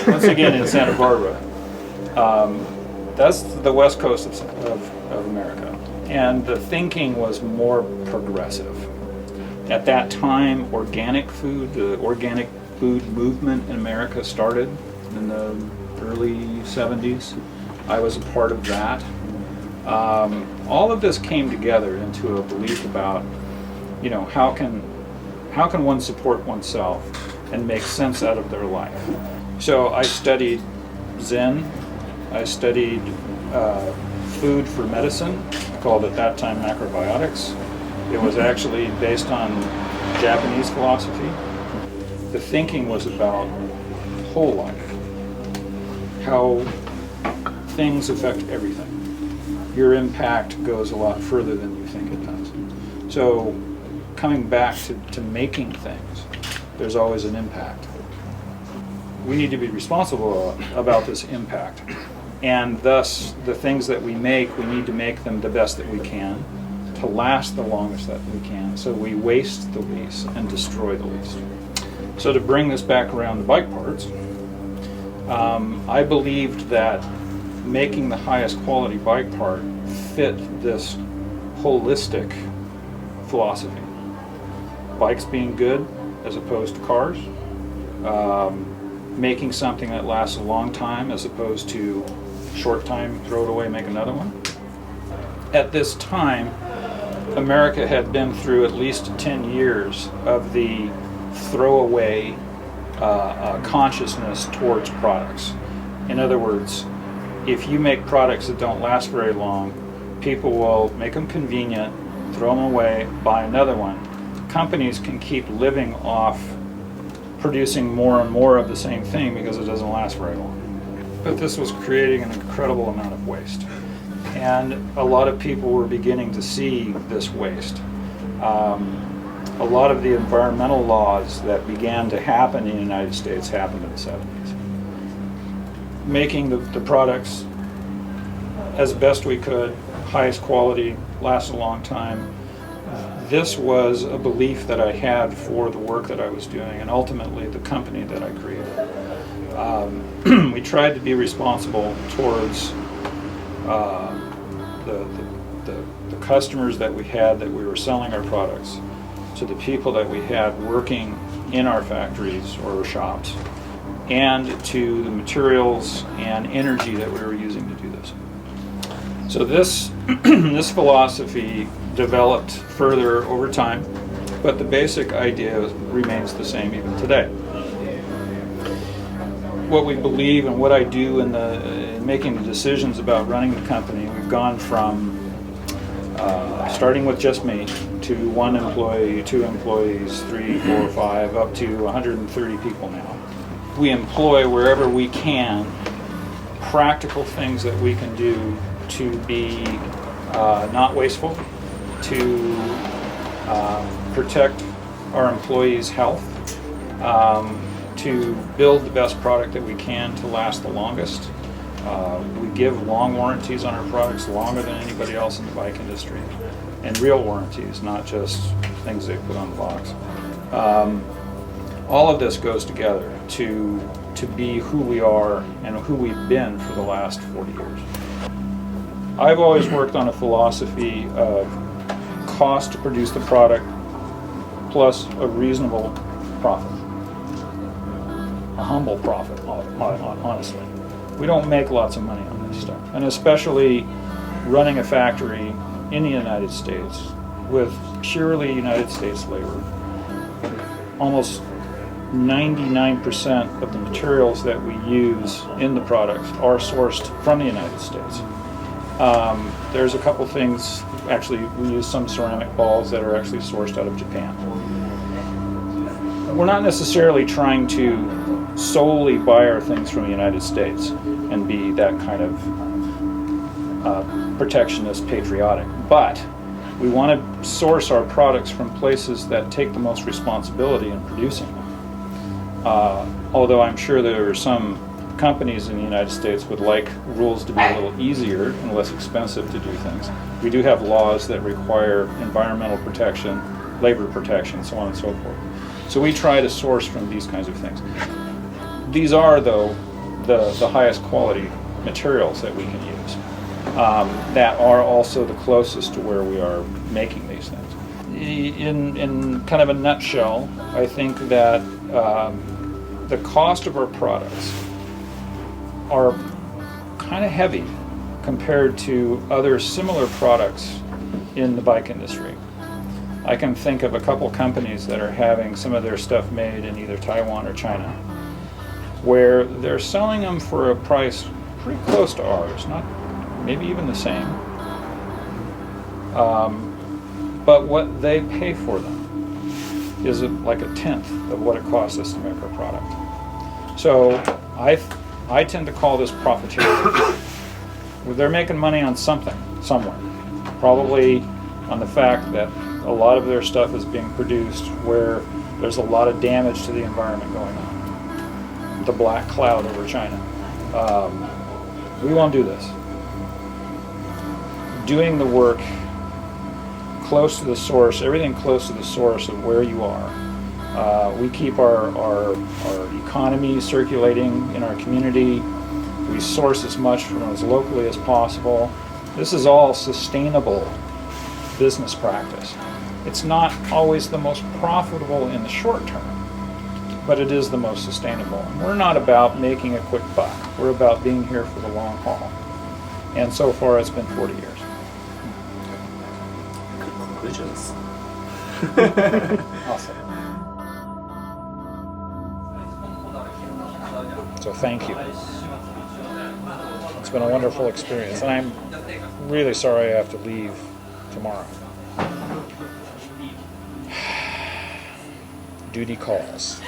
once again in Santa Barbara. That's the west coast of America. And the thinking was more progressive. At that time, organic food, the organic food movement in America started in the early 70s. I was a part of that. All of this came together into a belief about, how can one support oneself and make sense out of their life. So I studied Zen. I studied food for medicine, called at that time macrobiotics. It was actually based on Japanese philosophy. The thinking was about whole life, how things affect everything. Your impact goes a lot further than you think it does. So coming back to making things, there's always an impact. We need to be responsible about this impact. And thus, the things that we make, we need to make them the best that we can, to last the longest that we can, so we waste the least and destroy the least. So to bring this back around to bike parts, I believed that making the highest quality bike part fit this holistic philosophy. Bikes being good as opposed to cars, making something that lasts a long time as opposed to short time, throw it away, make another one. At this time, America had been through at least 10 years of the throwaway consciousness towards products. In other words, if you make products that don't last very long, people will make them convenient, throw them away, buy another one. Companies can keep living off producing more and more of the same thing because it doesn't last very long. But this was creating an incredible amount of waste. And a lot of people were beginning to see this waste. A lot of the environmental laws that began to happen in the United States happened in the 70s. Making the products as best we could, highest quality, last a long time. This was a belief that I had for the work that I was doing and ultimately the company that I created. We tried to be responsible towards the customers that we had that we were selling our products, to the people that we had working in our factories or shops, and to the materials and energy that we were using to do this. So this this philosophy developed further over time, but the basic idea remains the same even today. What we believe and what I do in making the decisions about running the company, we've gone from starting with just me to 1 employee, 2 employees, 3, 4, 5, up to 130 people now. We employ wherever we can practical things that we can do to be not wasteful, to protect our employees' health, to build the best product that we can to last the longest. We give long warranties on our products, longer than anybody else in the bike industry, and real warranties, not just things they put on the box. All of this goes together to be who we are and who we've been for the last 40 years. I've always worked on a philosophy of cost to produce the product plus a reasonable profit. A humble profit, honestly. We don't make lots of money on this stuff. And especially running a factory in the United States with purely United States labor. Almost 99% of the materials that we use in the products are sourced from the United States. There's a couple things, actually we use some ceramic balls that are actually sourced out of Japan. We're not necessarily trying to solely buy our things from the United States and be that kind of protectionist, patriotic, but we want to source our products from places that take the most responsibility in producing them. Although I'm sure there are some companies in the United States would like rules to be a little easier and less expensive to do things. We do have laws that require environmental protection, labor protection, so on and so forth. So we try to source from these kinds of things. These are, though, the highest quality materials that we can use that are also the closest to where we are making these things. In kind of a nutshell, I think that the cost of our products are kind of heavy compared to other similar products in the bike industry. I can think of a couple companies that are having some of their stuff made in either Taiwan or China, where they're selling them for a price pretty close to ours, not maybe even the same. But what they pay for them is like a tenth of what it costs us to make our product. So I tend to call this profiteering. They're making money on something, somewhere. Probably on the fact that a lot of their stuff is being produced where there's a lot of damage to the environment going on. The black cloud over China. We won't do this. Doing the work close to the source, everything close to the source of where you are. We keep our economy circulating in our community. We source as much from as locally as possible. This is all sustainable business practice. It's not always the most profitable in the short term, but it is the most sustainable. And we're not about making a quick buck. We're about being here for the long haul. And so far it's been 40 years. Good conclusions. Awesome. So thank you. It's been a wonderful experience, and I'm really sorry I have to leave tomorrow. Duty calls.